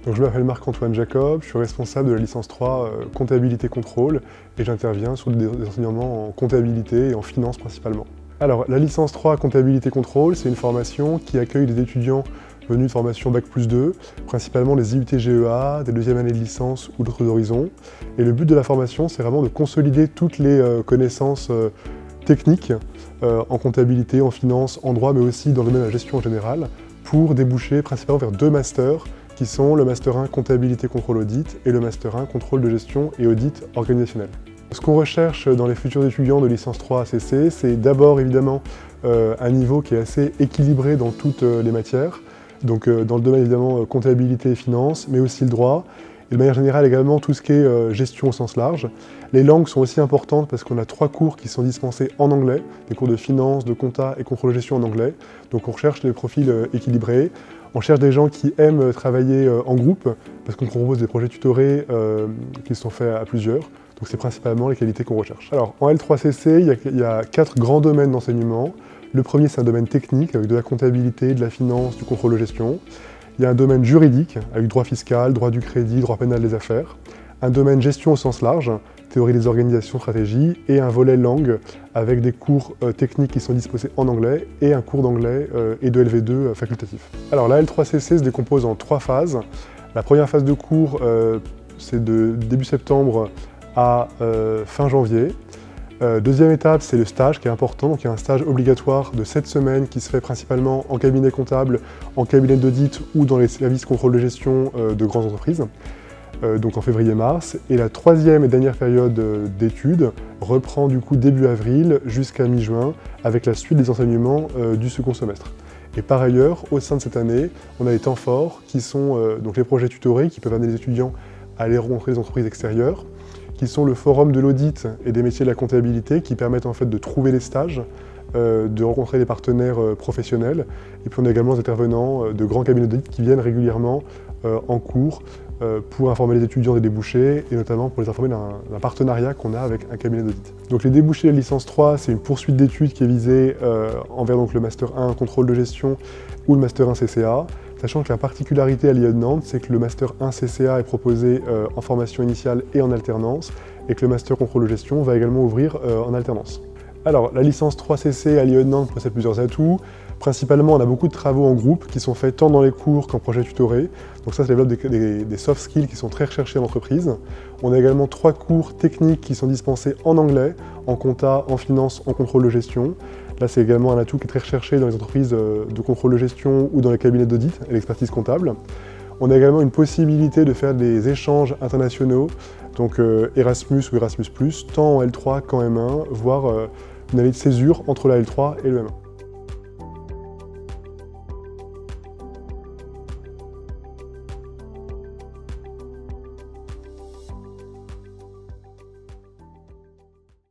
Donc, je m'appelle Marc-Antoine Jacob, je suis responsable de la licence 3 comptabilité contrôle et j'interviens sur des enseignements en comptabilité et en finance principalement. Alors, la licence 3 comptabilité contrôle, c'est une formation qui accueille des étudiants venus de formation Bac+2, principalement des IUT-GEA, des deuxièmes années de licence ou d'autres horizons. Et le but de la formation, c'est vraiment de consolider toutes les connaissances techniques en comptabilité, en finance, en droit, mais aussi dans le domaine de la gestion en général, pour déboucher principalement vers deux masters, qui sont le Master 1 Comptabilité Contrôle Audit et le Master 1 Contrôle de gestion et audit organisationnel. Ce qu'on recherche dans les futurs étudiants de licence 3 ACC, c'est d'abord évidemment un niveau qui est assez équilibré dans toutes les matières, donc dans le domaine évidemment comptabilité et finance, mais aussi le droit, et de manière générale également tout ce qui est gestion au sens large. Les langues sont aussi importantes parce qu'on a 3 cours qui sont dispensés en anglais, des cours de finance, de compta et contrôle de gestion en anglais, donc on recherche des profils équilibrés. On cherche des gens qui aiment travailler en groupe, parce qu'on propose des projets tutorés qui sont faits à plusieurs. Donc c'est principalement les qualités qu'on recherche. Alors en L3CC, il y a 4 grands domaines d'enseignement. Le premier, c'est un domaine technique, avec de la comptabilité, de la finance, du contrôle de gestion. Il y a un domaine juridique, avec droit fiscal, droit du crédit, droit pénal des affaires. Un domaine gestion au sens large, théorie des organisations, stratégie, et un volet langue, avec des cours techniques qui sont disposés en anglais, et un cours d'anglais et de LV2 facultatif. Alors la L3CC se décompose en 3 phases. La première phase de cours, c'est de début septembre à fin janvier. Deuxième étape, c'est le stage qui est important. Donc il y a un stage obligatoire de 7 semaines qui se fait principalement en cabinet comptable, en cabinet d'audit ou dans les services contrôle de gestion de grandes entreprises. Donc en février-mars. Et la troisième et dernière période d'études reprend du coup début avril jusqu'à mi-juin avec la suite des enseignements du second semestre. Et par ailleurs, au sein de cette année, on a des temps forts qui sont donc les projets tutorés qui peuvent amener les étudiants à aller rencontrer des entreprises extérieures, qui sont le forum de l'audit et des métiers de la comptabilité qui permettent en fait de trouver les stages, de rencontrer des partenaires professionnels. Et puis on a également des intervenants de grands cabinets d'audit qui viennent régulièrement en cours pour informer les étudiants des débouchés et notamment pour les informer d'un partenariat qu'on a avec un cabinet d'audit. Donc les débouchés de la licence 3, c'est une poursuite d'études qui est visée envers donc, le Master 1 Contrôle de gestion ou le Master 1 CCA, sachant que la particularité à l'IA de Nantes, c'est que le Master 1 CCA est proposé en formation initiale et en alternance, et que le Master Contrôle de gestion va également ouvrir en alternance. Alors, la licence 3CC à l'IA de Nantes possède plusieurs atouts. Principalement, on a beaucoup de travaux en groupe qui sont faits tant dans les cours qu'en projet tutoré. Donc ça développe des soft skills qui sont très recherchés en entreprise. On a également 3 cours techniques qui sont dispensés en anglais, en compta, en finance, en contrôle de gestion. Là, c'est également un atout qui est très recherché dans les entreprises de contrôle de gestion ou dans les cabinets d'audit et l'expertise comptable. On a également une possibilité de faire des échanges internationaux, donc Erasmus ou Erasmus+, tant en L3 qu'en M1, voire une année de césure entre la L3 et le M1.